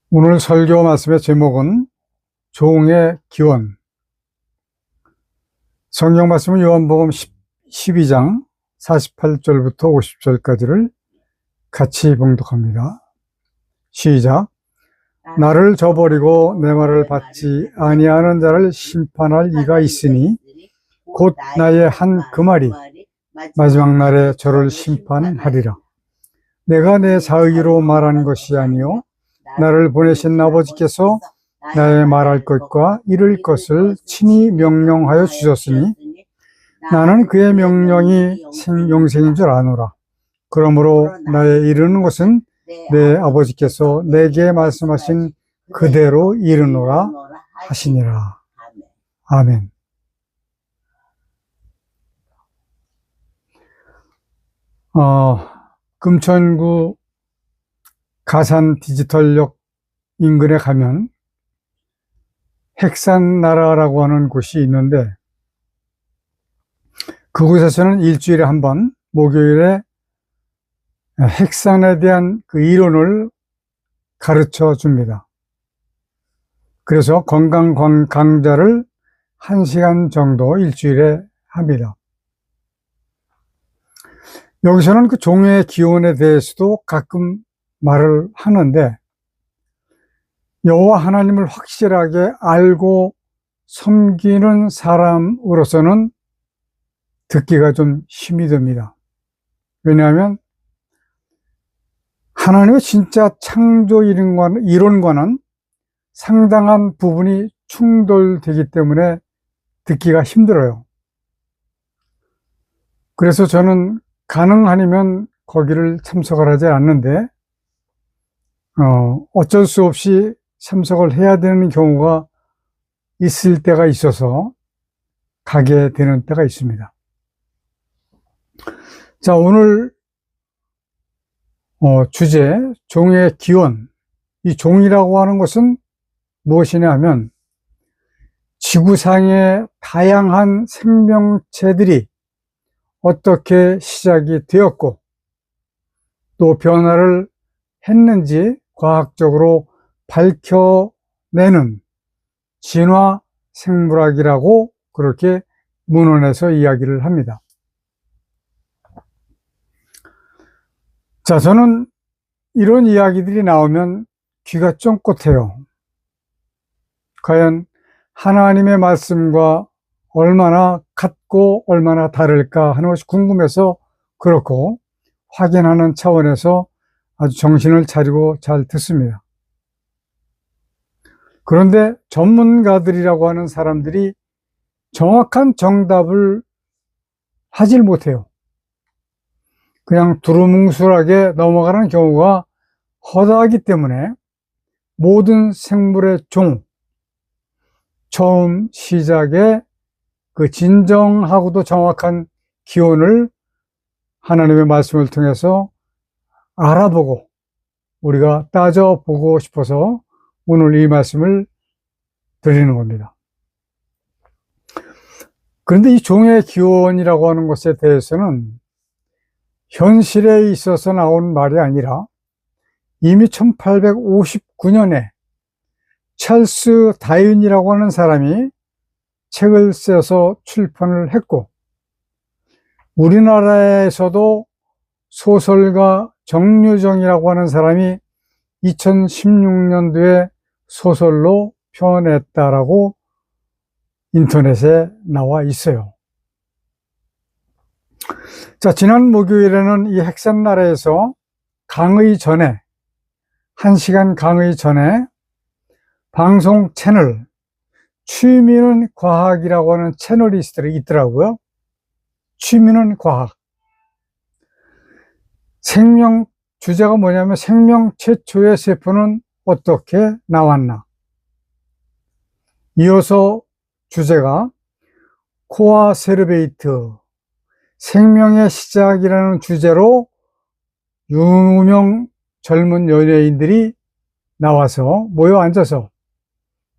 오늘 설교 말씀의 제목은 종의 기원. 성경 말씀은 요한복음 12장 48절부터 50절까지를 같이 봉독합니다. 시작. 나를 저버리고 내 말을 받지 아니하는 자를 심판할 이가 있으니 곧 나의 한 그 말이 마지막 날에 저를 심판하리라. 내가 내 자의로 말한 것이 아니요 나를 보내신 아버지께서 나의 말할 것과 이룰 것을 친히 명령하여 주셨으니 나는 그의 명령이 영생인 줄 아노라. 그러므로 나의 이르는 것은 내 아버지께서 내게 말씀하신 그대로 이르노라 하시니라. 아멘. 금천구 가산 디지털역 인근에 가면 핵산나라라고 하는 곳이 있는데, 그곳에서는 일주일에 한 번 목요일에 핵산에 대한 그 이론을 가르쳐 줍니다. 그래서 건강 강좌를 1시간 정도 일주일에 합니다. 여기서는 그 종의 기원에 대해서도 가끔 말을 하는데, 여호와 하나님을 확실하게 알고 섬기는 사람으로서는 듣기가 좀 힘이 듭니다. 왜냐하면 하나님의 진짜 창조 이론과는 상당한 부분이 충돌되기 때문에 듣기가 힘들어요. 그래서 저는 가능하면 거기를 참석을 하지 않는데, 어쩔 수 없이 참석을 해야 되는 경우가 있을 때가 있어서 가게 되는 때가 있습니다. 자, 오늘 주제, 종의 기원. 이 종이라고 하는 것은 무엇이냐 하면 지구상의 다양한 생명체들이 어떻게 시작이 되었고 또 변화를 했는지 과학적으로 밝혀내는 진화 생물학이라고 그렇게 문헌에서 이야기를 합니다. 자, 저는 이런 이야기들이 나오면 귀가 쫑긋해요. 과연 하나님의 말씀과 얼마나 같고 얼마나 다를까 하는 것이 궁금해서 그렇고, 확인하는 차원에서 아주 정신을 차리고 잘 듣습니다. 그런데 전문가들이라고 하는 사람들이 정확한 정답을 하질 못해요. 그냥 두루뭉술하게 넘어가는 경우가 허다하기 때문에 모든 생물의 처음 시작에 그 진정하고도 정확한 기원을 하나님의 말씀을 통해서 알아보고 우리가 따져보고 싶어서 오늘 이 말씀을 드리는 겁니다. 그런데 이 종의 기원이라고 하는 것에 대해서는 현실에 있어서 나온 말이 아니라 이미 1859년에 찰스 다윈이라고 하는 사람이 책을 써서 출판을 했고, 우리나라에서도 소설가 정유정이라고 하는 사람이 2016년도에 소설로 표현했다라고 인터넷에 나와 있어요. 자, 지난 목요일에는 이 핵산나라에서 강의 전에, 1시간 강의 전에 방송 채널, 취미는 과학이라고 하는 채널이 있더라고요. 취미는 과학. 주제가 뭐냐면 생명 최초의 세포는 어떻게 나왔나. 이어서 주제가 코아 세르베이트, 생명의 시작이라는 주제로 유명 젊은 연예인들이 나와서 모여 앉아서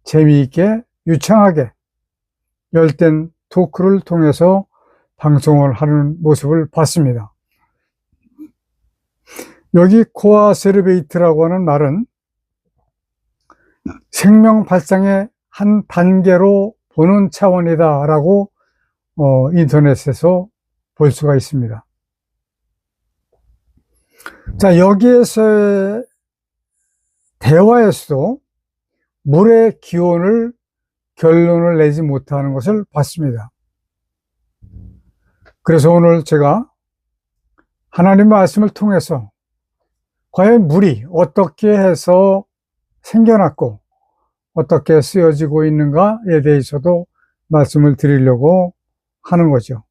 재미있게 유창하게 열띤 토크를 통해서 방송을 하는 모습을 봤습니다. 여기 코아 세르베이트라고 하는 말은 생명 발상의 한 단계로 보는 차원이다라고 인터넷에서 볼 수가 있습니다. 자, 여기에서의 대화에서도 물의 기원을 결론을 내지 못하는 것을 봤습니다. 그래서 오늘 제가 하나님의 말씀을 통해서 과연 물이 어떻게 해서 생겨났고 어떻게 쓰여지고 있는가에 대해서도 말씀을 드리려고 하는 거죠.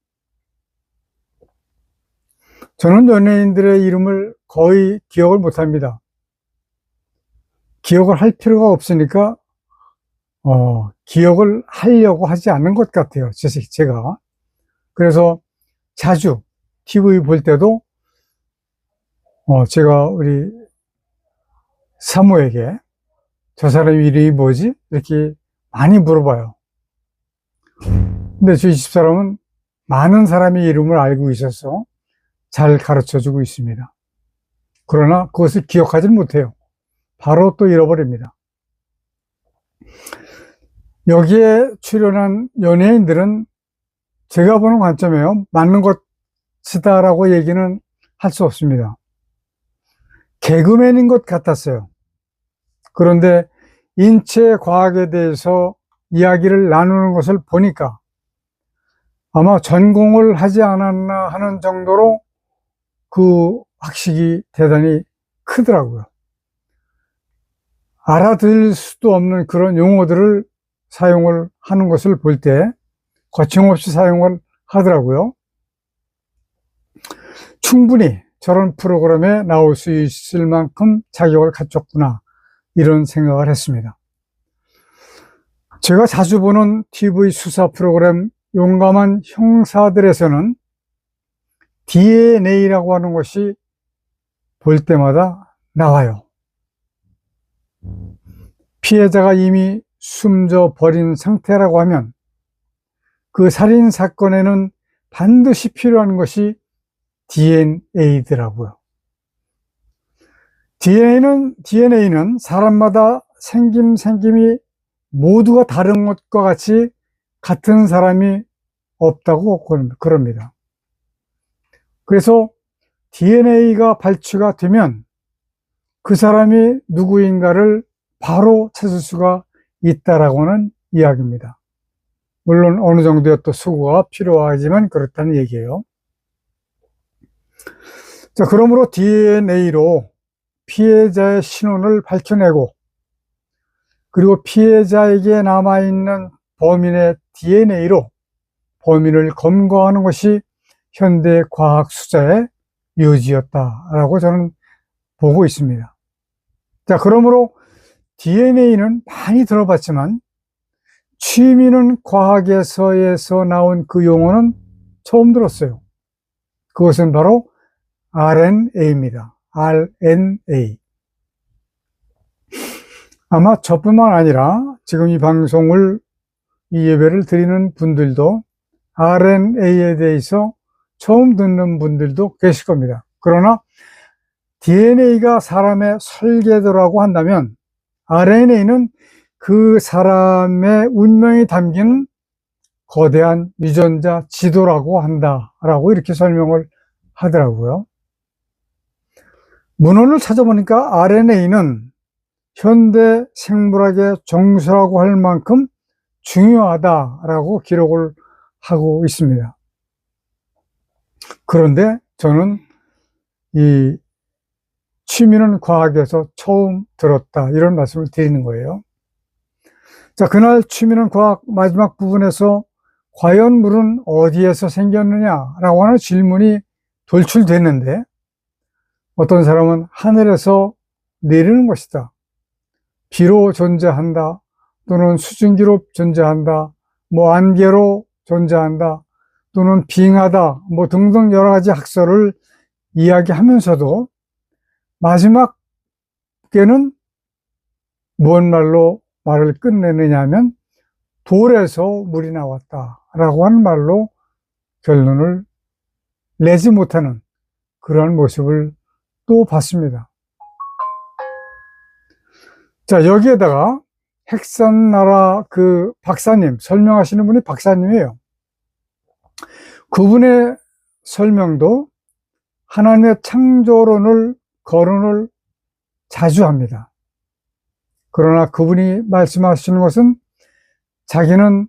저는 연예인들의 이름을 거의 기억을 못합니다. 기억을 할 필요가 없으니까 기억을 하려고 하지 않는 것 같아요, 제가. 그래서 자주 TV 볼 때도 제가 우리 사모에게 저 사람 이름이 뭐지? 이렇게 많이 물어봐요. 근데 저희 집사람은 많은 사람의 이름을 알고 있어서 잘 가르쳐주고 있습니다. 그러나 그것을 기억하지 못해요. 바로 또 잃어버립니다. 여기에 출연한 연예인들은 제가 보는 관점에요, 맞는 것이다라고 얘기는 할 수 없습니다. 개그맨인 것 같았어요. 그런데 인체 과학에 대해서 이야기를 나누는 것을 보니까 아마 전공을 하지 않았나 하는 정도로 그 학식이 대단히 크더라고요. 알아들을 수도 없는 그런 용어들을 사용을 하는 것을 볼 때 거침없이 사용을 하더라고요. 충분히 저런 프로그램에 나올 수 있을 만큼 자격을 갖췄구나, 이런 생각을 했습니다. 제가 자주 보는 TV 수사 프로그램 용감한 형사들에서는 DNA라고 하는 것이 볼 때마다 나와요. 피해자가 이미 숨져 버린 상태라고 하면 그 살인 사건에는 반드시 필요한 것이 DNA더라고요. DNA는 사람마다 생김이 모두가 다른 것과 같이 같은 사람이 없다고 그럽니다. 그래서 DNA가 발치가 되면 그 사람이 누구인가를 바로 찾을 수가 있다라고 하는 이야기입니다. 물론 어느 정도의 또 수고가 필요하지만 그렇다는 얘기예요. 자, 그러므로 DNA로 피해자의 신원을 밝혀내고, 그리고 피해자에게 남아있는 범인의 DNA로 범인을 검거하는 것이 현대 과학 수사의 요지였다라고 저는 보고 있습니다. 자, 그러므로 DNA는 많이 들어봤지만 취미는 과학에서 나온 그 용어는 처음 들었어요. 그것은 바로 RNA입니다. RNA. 아마 저뿐만 아니라 지금 이 방송을, 이 예배를 드리는 분들도 RNA에 대해서 처음 듣는 분들도 계실 겁니다. 그러나 DNA가 사람의 설계도라고 한다면 RNA는 그 사람의 운명이 담긴 거대한 유전자 지도라고 한다라고 이렇게 설명을 하더라고요. 문헌을 찾아보니까 RNA는 현대 생물학의 정수라고 할 만큼 중요하다라고 기록을 하고 있습니다. 그런데 저는 이 취미는 과학에서 처음 들었다, 이런 말씀을 드리는 거예요. 자, 그날 취미는 과학 마지막 부분에서 과연 물은 어디에서 생겼느냐라고 하는 질문이 돌출됐는데, 어떤 사람은 하늘에서 내리는 것이다, 비로 존재한다, 또는 수증기로 존재한다, 뭐 안개로 존재한다, 또는 빙하다, 뭐 등등 여러 가지 학설을 이야기하면서도 마지막에는 무슨 말로 말을 끝내느냐 하면 돌에서 물이 나왔다라고 하는 말로 결론을 내지 못하는 그러한 모습을 또 봤습니다. 자, 여기에다가 핵산나라 그 박사님, 설명하시는 분이 박사님이에요. 그분의 설명도 하나님의 창조론을 거론을 자주 합니다. 그러나 그분이 말씀하시는 것은 자기는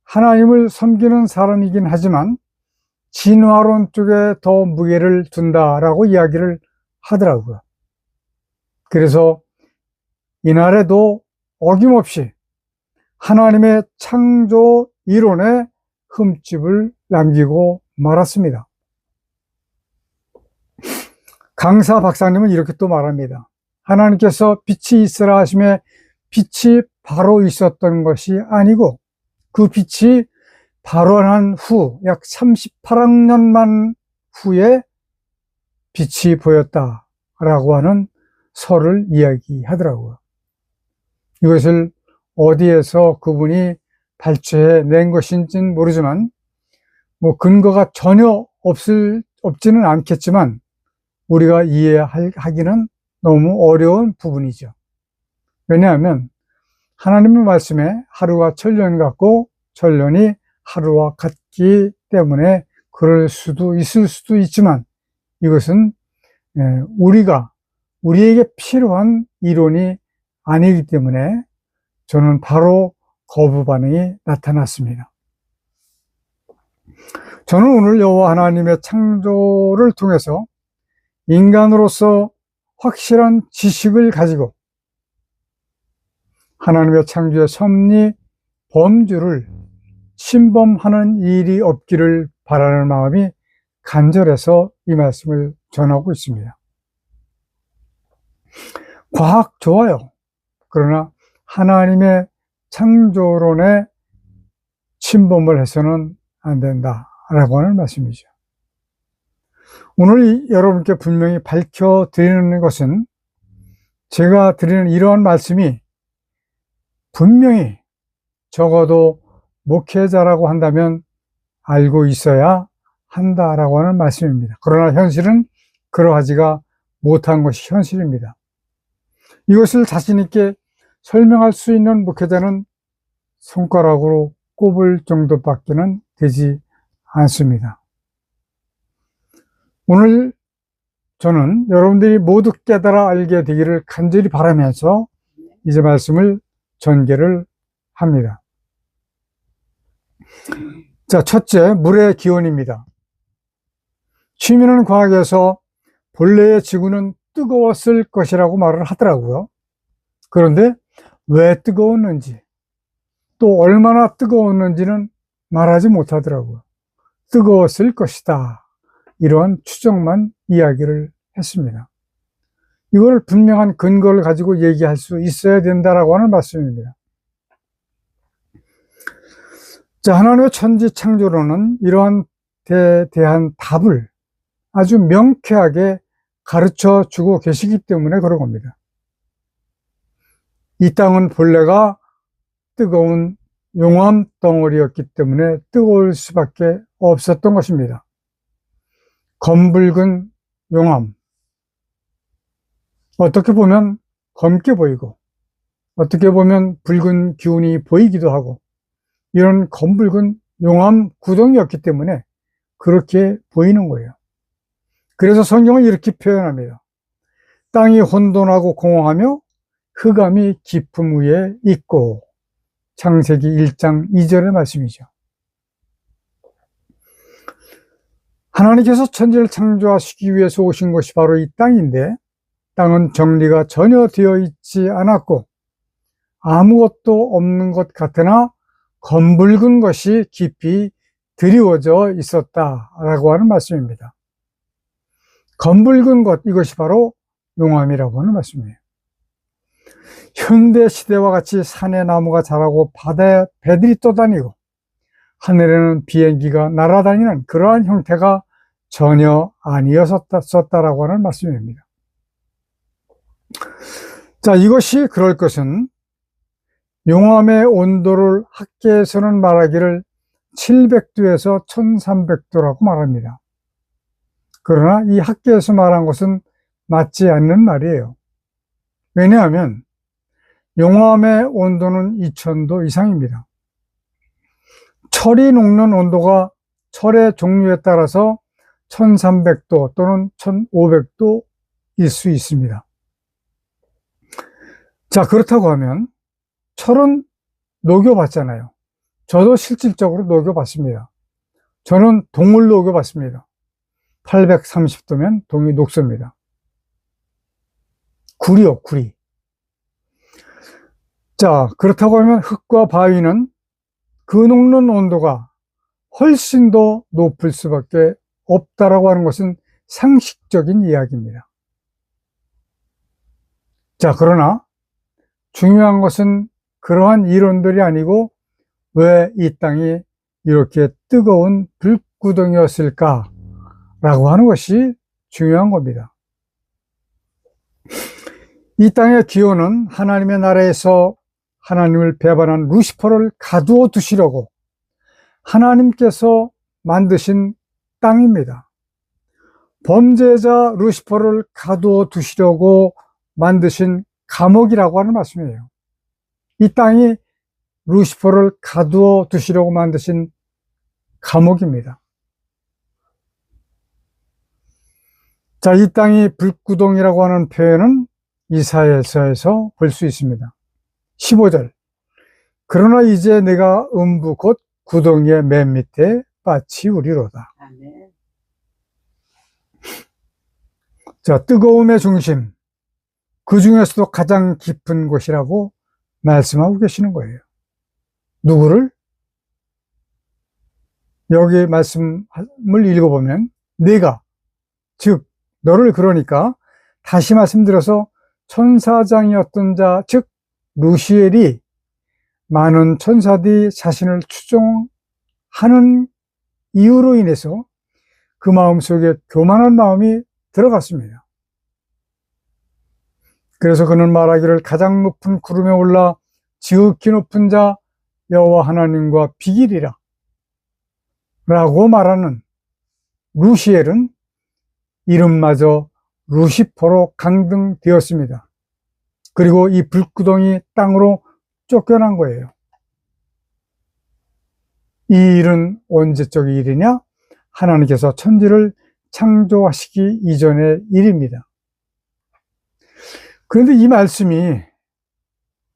하나님을 섬기는 사람이긴 하지만 진화론 쪽에 더 무게를 둔다라고 이야기를 하더라고요. 그래서 이날에도 어김없이 하나님의 창조 이론에 흠집을 남기고 말았습니다. 강사 박사님은 이렇게 또 말합니다. 하나님께서 빛이 있으라 하심에 빛이 바로 있었던 것이 아니고 그 빛이 발원한 후 약 38억년만 후에 빛이 보였다라고 하는 설을 이야기하더라고요. 이것을 어디에서 그분이 발췌해 낸 것인지는 모르지만 뭐 근거가 전혀 없지는 않겠지만 우리가 이해하기는 너무 어려운 부분이죠. 왜냐하면 하나님의 말씀에 하루가 천년 같고 천년이 하루와 같기 때문에 그럴 수도 있을 수도 있지만 이것은 우리에게 필요한 이론이 아니기 때문에 저는 바로 거부 반응이 나타났습니다. 저는 오늘 여호와 하나님의 창조를 통해서 인간으로서 확실한 지식을 가지고 하나님의 창조의 섭리, 범주를 침범하는 일이 없기를 바라는 마음이 간절해서 이 말씀을 전하고 있습니다. 과학 좋아요. 그러나 하나님의 창조론에 침범을 해서는 안 된다라고 하는 말씀이죠. 오늘 여러분께 분명히 밝혀드리는 것은 제가 드리는 이러한 말씀이 분명히 적어도 목회자라고 한다면 알고 있어야 한다라고 하는 말씀입니다. 그러나 현실은 그러하지가 못한 것이 현실입니다. 이것을 자신 있게 설명할 수 있는 목회자는 손가락으로 꼽을 정도밖에는 되지 않습니다. 오늘 저는 여러분들이 모두 깨달아 알게 되기를 간절히 바라면서 이제 말씀을 전개를 합니다. 자, 첫째, 물의 기원입니다. 취미는 과학에서 본래의 지구는 뜨거웠을 것이라고 말을 하더라고요. 그런데 왜 뜨거웠는지, 또 얼마나 뜨거웠는지는 말하지 못하더라고요. 뜨거웠을 것이다. 이러한 추정만 이야기를 했습니다. 이걸 분명한 근거를 가지고 얘기할 수 있어야 된다라고 하는 말씀입니다. 자, 하나님의 천지 창조론은 이러한 대한 답을 아주 명쾌하게 가르쳐 주고 계시기 때문에 그런 겁니다. 이 땅은 본래가 뜨거운 용암 덩어리였기 때문에 뜨거울 수밖에 없었던 것입니다. 검붉은 용암. 어떻게 보면 검게 보이고, 어떻게 보면 붉은 기운이 보이기도 하고, 이런 검붉은 용암 구덩이였기 때문에 그렇게 보이는 거예요. 그래서 성경은 이렇게 표현합니다. 땅이 혼돈하고 공허하며 흑암이 깊음 위에 있고, 창세기 1장 2절의 말씀이죠. 하나님께서 천지를 창조하시기 위해서 오신 것이 바로 이 땅인데, 땅은 정리가 전혀 되어 있지 않았고 아무것도 없는 것 같으나 검붉은 것이 깊이 드리워져 있었다라고 하는 말씀입니다. 검붉은 것, 이것이 바로 용암이라고 하는 말씀이에요. 현대 시대와 같이 산에 나무가 자라고 바다에 배들이 떠다니고 하늘에는 비행기가 날아다니는 그러한 형태가 전혀 아니었었다라고 하는 말씀입니다. 자, 이것이 그럴 것은 용암의 온도를 학계에서는 말하기를 700도에서 1300도라고 말합니다. 그러나 이 학계에서 말한 것은 맞지 않는 말이에요. 왜냐하면 용암의 온도는 2000도 이상입니다. 철이 녹는 온도가 철의 종류에 따라서 1300도 또는 1500도일 수 있습니다. 자, 그렇다고 하면 철은 녹여봤잖아요. 저도 실질적으로 녹여봤습니다. 저는 동을 녹여봤습니다. 830도면 동이 녹습니다. 구리요, 구리. 자, 그렇다고 하면 흙과 바위는 그 녹는 온도가 훨씬 더 높을 수밖에 없다라고 하는 것은 상식적인 이야기입니다. 자, 그러나 중요한 것은 그러한 이론들이 아니고 왜 이 땅이 이렇게 뜨거운 불구덩이였을까라고 하는 것이 중요한 겁니다. 이 땅의 기온은 하나님의 나라에서 하나님을 배반한 루시퍼를 가두어 두시려고 하나님께서 만드신 땅입니다. 범죄자 루시퍼를 가두어 두시려고 만드신 감옥이라고 하는 말씀이에요. 이 땅이 루시퍼를 가두어 두시려고 만드신 감옥입니다. 자, 이 땅이 불구덩이라고 하는 표현은 이사야서에서 볼 수 있습니다. 15절. 그러나 이제 내가 음부 곧 구덩이의 맨 밑에 빠치우리로다. 아멘. 자, 뜨거움의 중심, 그 중에서도 가장 깊은 곳이라고 말씀하고 계시는 거예요. 누구를? 여기 말씀을 읽어보면 네가, 즉 너를, 그러니까 다시 말씀드려서 천사장이었던 자, 즉 루시엘이 많은 천사들이 자신을 추종하는 이유로 인해서 그 마음속에 교만한 마음이 들어갔습니다. 그래서 그는 말하기를 가장 높은 구름에 올라 지극히 높은 자 여호와 하나님과 비기리라 라고 말하는 루시엘은 이름마저 루시퍼로 강등되었습니다. 그리고 이 불구덩이 땅으로 쫓겨난 거예요. 이 일은 언제적 일이냐? 하나님께서 천지를 창조하시기 이전의 일입니다. 그런데 이 말씀이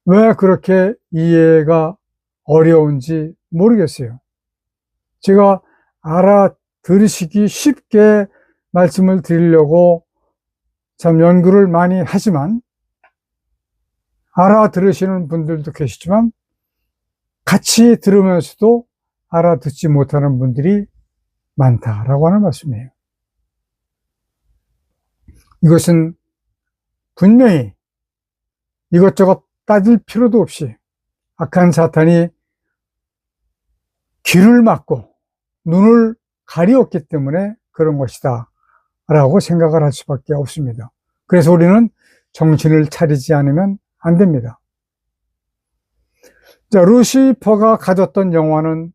왜 그렇게 이해가 어려운지 모르겠어요. 제가 알아들으시기 쉽게 말씀을 드리려고 참 연구를 많이 하지만 알아들으시는 분들도 계시지만 같이 들으면서도 알아듣지 못하는 분들이 많다라고 하는 말씀이에요. 이것은 분명히 이것저것 따질 필요도 없이 악한 사탄이 귀를 막고 눈을 가리었기 때문에 그런 것이다 라고 생각을 할 수밖에 없습니다. 그래서 우리는 정신을 차리지 않으면 안 됩니다. 자, 루시퍼가 가졌던 영화는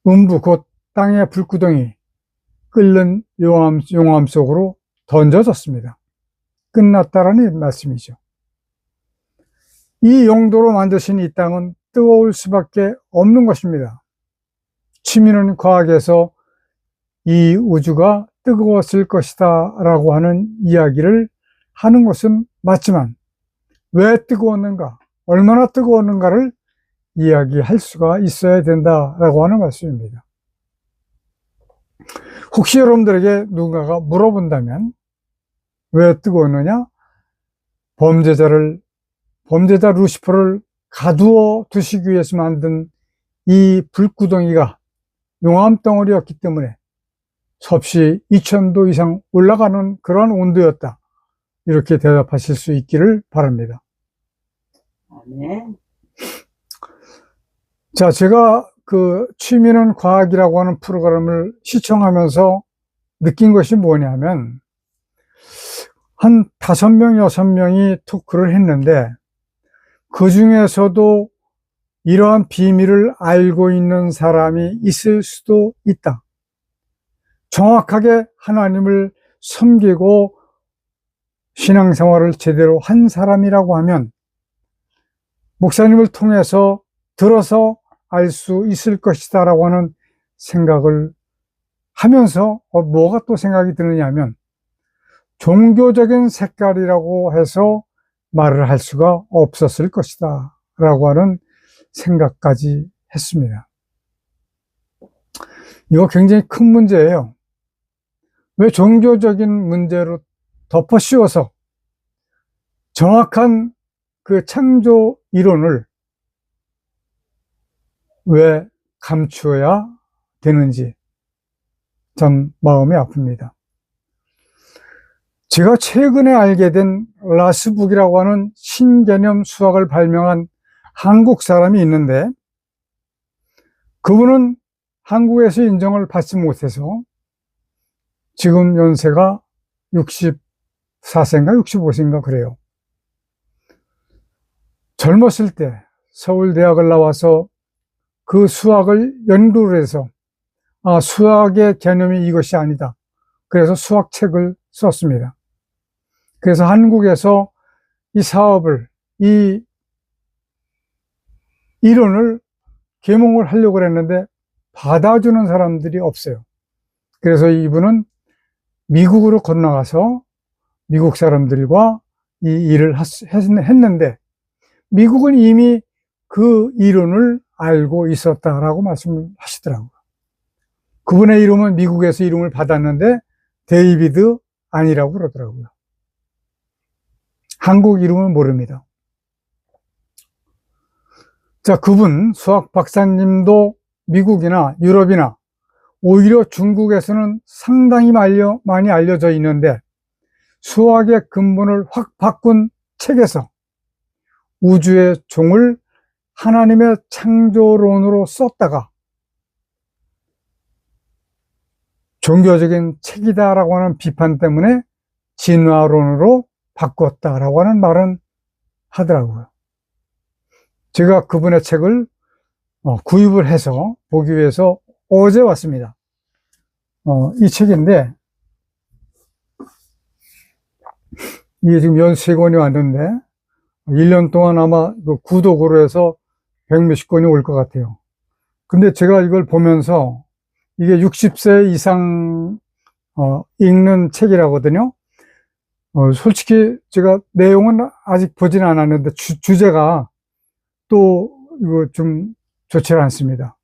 음부 곧 땅의 불구덩이 끓는 용암 속으로 던져졌습니다. 끝났다라는 말씀이죠. 이 용도로 만드신 이 땅은 뜨거울 수밖에 없는 것입니다. 취미는 과학에서 이 우주가 뜨거웠을 것이다 라고 하는 이야기를 하는 것은 맞지만 왜 뜨거웠는가, 얼마나 뜨거웠는가를 이야기할 수가 있어야 된다라고 하는 말씀입니다. 혹시 여러분들에게 누군가가 물어본다면 왜 뜨거웠느냐? 범죄자 루시퍼를 가두어 두시기 위해서 만든 이 불구덩이가 용암덩어리였기 때문에 섭씨 2000도 이상 올라가는 그런 온도였다. 이렇게 대답하실 수 있기를 바랍니다. 아멘. 자, 제가 그 취미는 과학이라고 하는 프로그램을 시청하면서 느낀 것이 뭐냐면 한 5명, 6명이 토크를 했는데 그 중에서도 이러한 비밀을 알고 있는 사람이 있을 수도 있다. 정확하게 하나님을 섬기고 신앙생활을 제대로 한 사람이라고 하면 목사님을 통해서 들어서 알 수 있을 것이다 라고 하는 생각을 하면서 뭐가 또 생각이 드느냐 하면 종교적인 색깔이라고 해서 말을 할 수가 없었을 것이다 라고 하는 생각까지 했습니다. 이거 굉장히 큰 문제예요. 왜 종교적인 문제로 덮어 씌워서 정확한 그 창조 이론을 왜 감추어야 되는지 참 마음이 아픕니다. 제가 최근에 알게 된 라스북이라고 하는 신개념 수학을 발명한 한국 사람이 있는데 그분은 한국에서 인정을 받지 못해서 지금 연세가 64세인가 65세인가 그래요. 젊었을 때 서울대학을 나와서 그 수학을 연구를 해서 수학의 개념이 이것이 아니다. 그래서 수학책을 썼습니다. 그래서 한국에서 이 사업을, 이 이론을 계몽을 하려고 했는데 받아주는 사람들이 없어요. 그래서 이분은 미국으로 건너가서 미국 사람들과 이 일을 했는데 미국은 이미 그 이론을 알고 있었다라고 말씀을 하시더라고요. 그분의 이름은 미국에서 이름을 받았는데 데이비드 아니라고 그러더라고요. 한국 이름은 모릅니다. 자, 그분 수학 박사님도 미국이나 유럽이나 오히려 중국에서는 상당히 많이 알려져 있는데 수학의 근본을 확 바꾼 책에서 우주의 종을 하나님의 창조론으로 썼다가 종교적인 책이다라고 하는 비판 때문에 진화론으로 바꿨다라고 하는 말은 하더라고요. 제가 그분의 책을 구입을 해서 보기 위해서 어제 왔습니다. 이 책인데 이게 지금 연 3권이 왔는데 1년 동안 아마 구독으로 해서 100몇십 권이 올 것 같아요. 근데 제가 이걸 보면서 이게 60세 이상 읽는 책이라거든요. 솔직히 제가 내용은 아직 보진 않았는데 주제가 또 이거 좀 좋지 않습니다.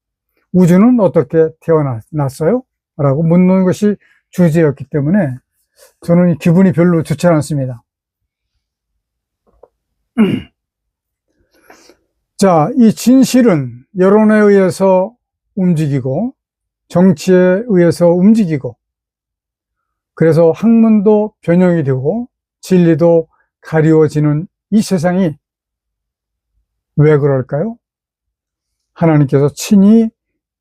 우주는 어떻게 태어났어요? 라고 묻는 것이 주제였기 때문에 저는 기분이 별로 좋지 않습니다. 자, 이 진실은 여론에 의해서 움직이고 정치에 의해서 움직이고 그래서 학문도 변형이 되고 진리도 가리워지는 이 세상이 왜 그럴까요? 하나님께서 친히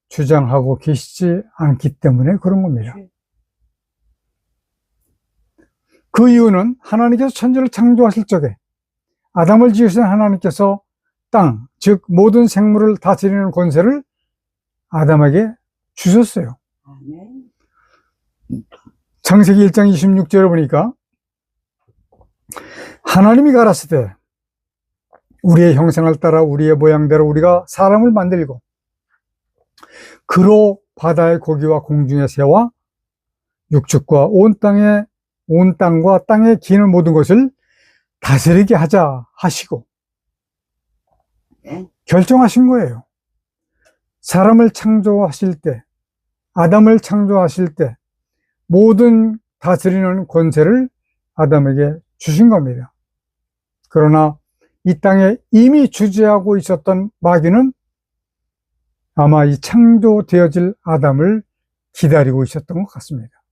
주장하고 계시지 않기 때문에 그런 겁니다. 그 이유는 하나님께서 천지를 창조하실 적에 아담을 지으신 하나님께서 땅, 즉 모든 생물을 다스리는 권세를 아담에게 주셨어요. 창세기 1장 26절에 보니까 하나님이 가라사대 우리의 형상을 따라 우리의 모양대로 우리가 사람을 만들고 그로 바다의 고기와 공중의 새와 육축과 온 땅과 땅에 기는 모든 것을 다스리게 하자 하시고 결정하신 거예요. 사람을 창조하실 때, 아담을 창조하실 때 모든 다스리는 권세를 아담에게 주신 겁니다. 그러나 이 땅에 이미 주재하고 있었던 마귀는 아마 이 창조되어질 아담을 기다리고 있었던 것 같습니다.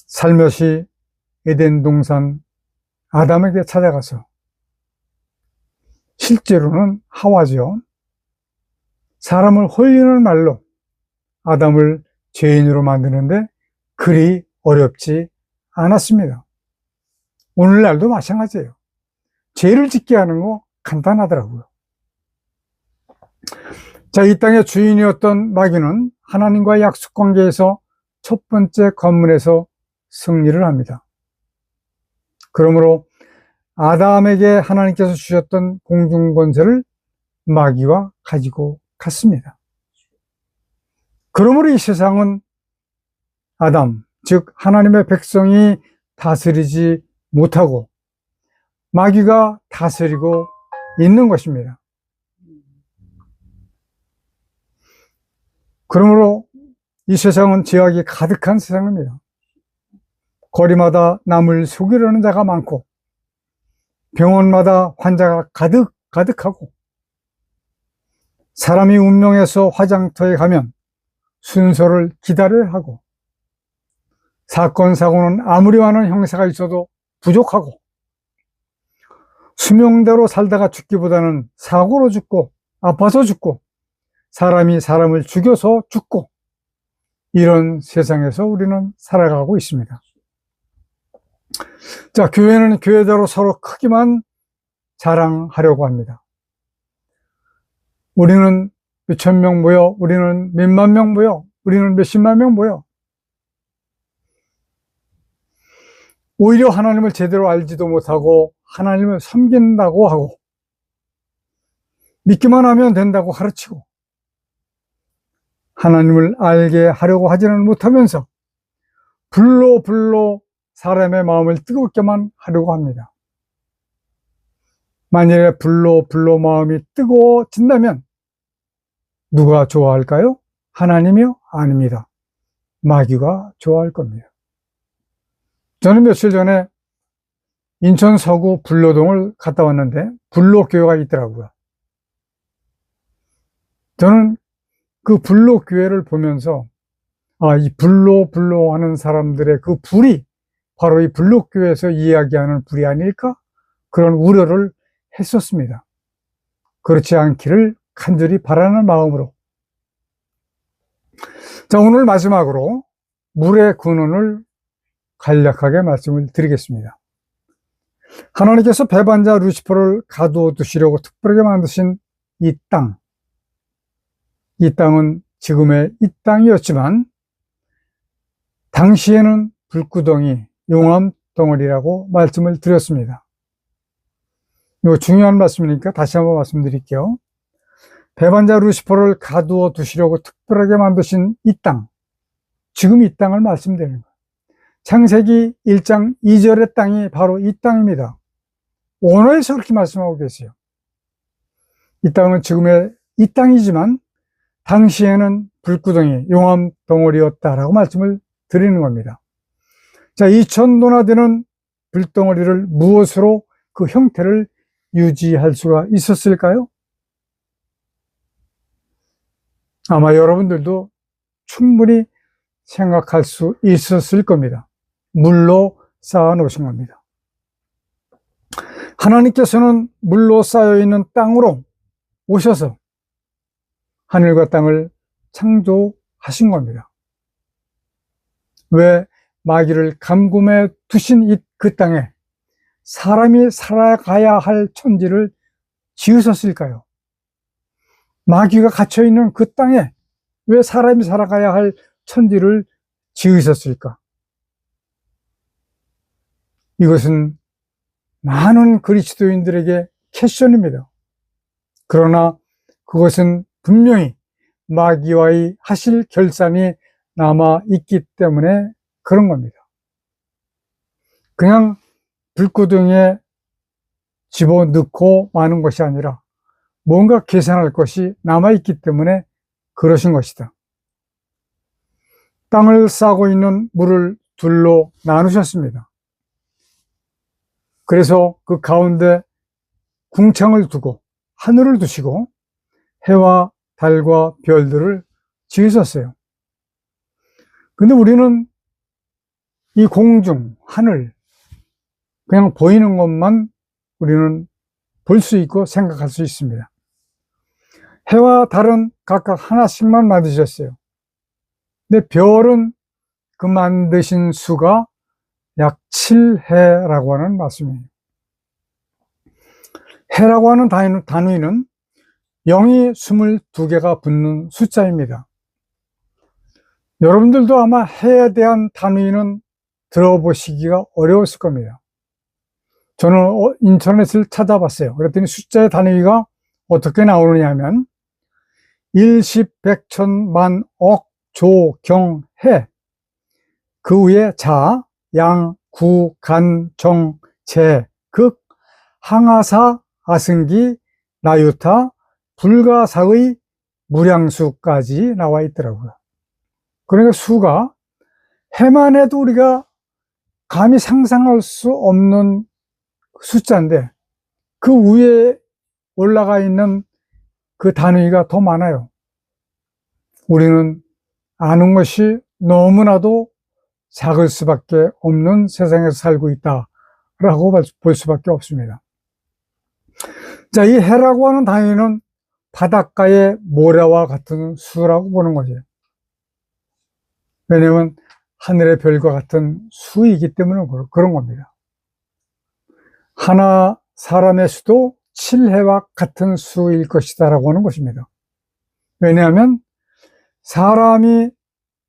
살며시 에덴 동산 아담에게 찾아가서 실제로는 하와죠. 사람을 홀리는 말로 아담을 죄인으로 만드는데 그리 어렵지 않았습니다. 오늘날도 마찬가지예요. 죄를 짓게 하는 거 간단하더라고요. 자, 이 땅의 주인이었던 마귀는 하나님과의 약속 관계에서 첫 번째 관문에서 승리를 합니다. 그러므로 아담에게 하나님께서 주셨던 공중 권세를 마귀가 가지고 갔습니다. 그러므로 이 세상은 아담, 즉 하나님의 백성이 다스리지 못하고 마귀가 다스리고 있는 것입니다. 그러므로 이 세상은 죄악이 가득한 세상입니다. 거리마다 남을 속이려는 자가 많고 병원마다 환자가 가득하고 사람이 운명에서 화장터에 가면 순서를 기다려야 하고 사건 사고는 아무리 많은 형사가 있어도 부족하고 수명대로 살다가 죽기보다는 사고로 죽고 아파서 죽고 사람이 사람을 죽여서 죽고 이런 세상에서 우리는 살아가고 있습니다. 자, 교회는 교회대로 서로 크기만 자랑하려고 합니다. 우리는 몇천 명 모여, 우리는 몇만 명 모여, 우리는 몇십만 명 모여. 오히려 하나님을 제대로 알지도 못하고 하나님을 섬긴다고 하고 믿기만 하면 된다고 가르치고 하나님을 알게 하려고 하지는 못하면서 불로 사람의 마음을 뜨겁게만 하려고 합니다. 만일에 불로 마음이 뜨거워진다면 누가 좋아할까요? 하나님이요? 아닙니다. 마귀가 좋아할 겁니다. 저는 며칠 전에 인천 서구 불로동을 갔다 왔는데 불로교회가 있더라고요. 저는 그 불로교회를 보면서 이 불로 하는 사람들의 그 불이 바로 이 불로교회에서 이야기하는 불이 아닐까? 그런 우려를 했었습니다. 그렇지 않기를 간절히 바라는 마음으로. 자, 오늘 마지막으로 물의 근원을 간략하게 말씀을 드리겠습니다. 하나님께서 배반자 루시퍼를 가두어 두시려고 특별하게 만드신 이 땅. 이 땅은 지금의 이 땅이었지만 당시에는 불구덩이, 용암 덩어리라고 말씀을 드렸습니다. 이거 중요한 말씀이니까 다시 한번 말씀드릴게요. 배반자 루시퍼를 가두어 두시려고 특별하게 만드신 이 땅, 지금 이 땅을 말씀드리는 거예요. 창세기 1장 2절의 땅이 바로 이 땅입니다. 원어에서 그렇게 말씀하고 계세요. 이 땅은 지금의 이 땅이지만 당시에는 불구덩이, 용암 덩어리였다라고 말씀을 드리는 겁니다. 자, 2000도나 되는 불덩어리를 무엇으로 그 형태를 유지할 수가 있었을까요? 아마 여러분들도 충분히 생각할 수 있었을 겁니다. 물로 쌓아 놓으신 겁니다. 하나님께서는 물로 쌓여 있는 땅으로 오셔서 하늘과 땅을 창조하신 겁니다. 왜 마귀를 감금해 두신 그 땅에 사람이 살아가야 할 천지를 지으셨을까요? 마귀가 갇혀있는 그 땅에 왜 사람이 살아가야 할 천지를 지으셨을까? 이것은 많은 그리스도인들에게 퀘스천입니다. 그러나 그것은 분명히 마귀와의 하실 결산이 남아있기 때문에 그런 겁니다. 그냥 불구덩이에 집어넣고 마는 것이 아니라 뭔가 계산할 것이 남아있기 때문에 그러신 것이다. 땅을 싸고 있는 물을 둘로 나누셨습니다. 그래서 그 가운데 궁창을 두고 하늘을 두시고 해와 달과 별들을 지으셨어요. 근데 우리는 이 공중, 하늘, 그냥 보이는 것만 우리는 볼 수 있고 생각할 수 있습니다. 해와 달은 각각 하나씩만 만드셨어요. 근데 별은 그 만드신 수가 약 7해라고 하는 말씀이에요. 해라고 하는 단위는 0이 22개가 붙는 숫자입니다. 여러분들도 아마 해에 대한 단위는 들어보시기가 어려웠을 겁니다. 저는 인터넷을 찾아봤어요. 그랬더니 숫자의 단위가 어떻게 나오느냐 하면 일십, 백천, 만, 억, 조, 경, 해. 그 위에 자, 양, 구, 간, 정, 재, 극, 항아사, 아승기, 나유타, 불가사의 무량수까지 나와 있더라고요. 그러니까 수가 해만 해도 우리가 감히 상상할 수 없는 숫자인데 그 위에 올라가 있는 그 단위가 더 많아요. 우리는 아는 것이 너무나도 작을 수밖에 없는 세상에서 살고 있다라고 볼 수밖에 없습니다. 자, 이 해라고 하는 단위는 바닷가의 모래와 같은 수라고 보는 거죠. 왜냐하면 하늘의 별과 같은 수이기 때문에 그런 겁니다. 하나 사람의 수도 7해와 같은 수일 것이다라고 하는 것입니다. 왜냐하면 사람이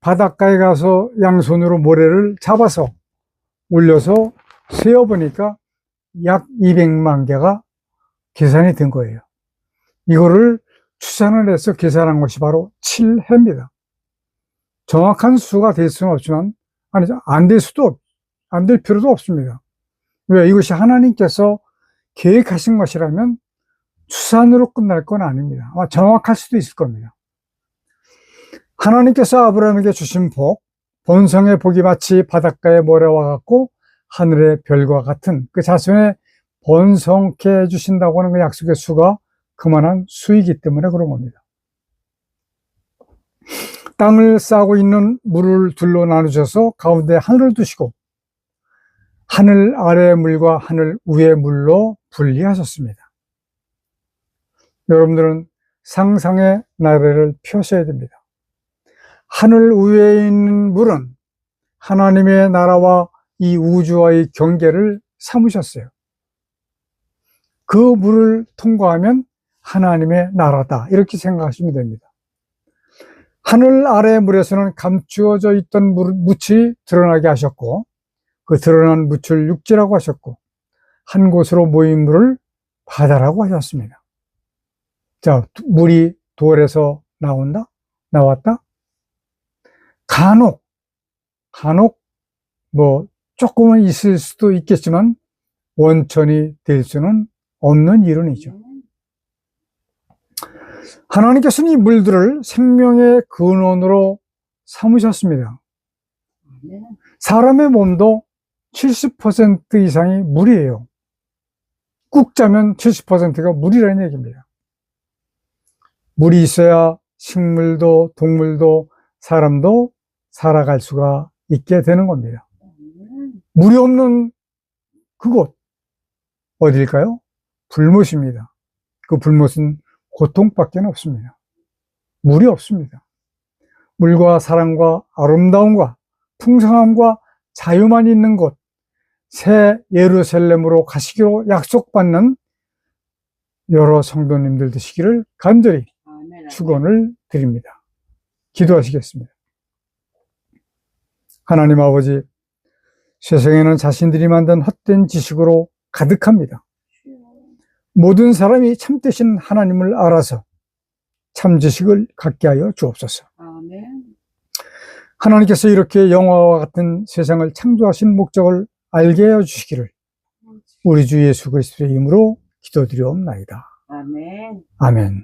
바닷가에 가서 양손으로 모래를 잡아서 올려서 세어보니까 약 200만 개가 계산이 된 거예요. 이거를 추산을 해서 계산한 것이 바로 7해입니다. 정확한 수가 될 수는 없지만, 아니죠. 안 될 필요도 없습니다. 왜? 이것이 하나님께서 계획하신 것이라면 추산으로 끝날 건 아닙니다. 아마 정확할 수도 있을 겁니다. 하나님께서 아브라함에게 주신 복, 본성의 복이 마치 바닷가의 모래와 같고 하늘의 별과 같은 그 자손의 번성케 해주신다고 하는 그 약속의 수가 그만한 수이기 때문에 그런 겁니다. 땅을 싸고 있는 물을 둘로 나누셔서 가운데 하늘을 두시고 하늘 아래의 물과 하늘 위의 물로 분리하셨습니다. 여러분들은 상상의 나래를 펴셔야 됩니다. 하늘 위에 있는 물은 하나님의 나라와 이 우주와의 경계를 삼으셨어요. 그 물을 통과하면 하나님의 나라다, 이렇게 생각하시면 됩니다. 하늘 아래 물에서는 감추어져 있던 묻이 드러나게 하셨고 그 드러난 묻을 육지라고 하셨고 한 곳으로 모인 물을 바다라고 하셨습니다. 자, 물이 돌에서 나왔다? 간혹 뭐 조금은 있을 수도 있겠지만 원천이 될 수는 없는 이론이죠. 하나님께서는 이 물들을 생명의 근원으로 삼으셨습니다. 사람의 몸도 70% 이상이 물이에요. 꾹 짜면 70%가 물이라는 얘기입니다. 물이 있어야 식물도 동물도 사람도 살아갈 수가 있게 되는 겁니다. 물이 없는 그곳 어딜까요? 불못입니다. 그 불못은 고통밖에 없습니다. 물이 없습니다. 물과 사랑과 아름다움과 풍성함과 자유만 있는 곳, 새 예루살렘으로 가시기로 약속받는 여러 성도님들 되시기를 간절히 축원을 드립니다. 기도하시겠습니다. 하나님 아버지, 세상에는 자신들이 만든 헛된 지식으로 가득합니다. 모든 사람이 참되신 하나님을 알아서 참지식을 갖게 하여 주옵소서. 하나님께서 이렇게 영화와 같은 세상을 창조하신 목적을 알게 하여 주시기를 우리 주 예수 그리스도의 이름으로 기도드리옵나이다. 아멘.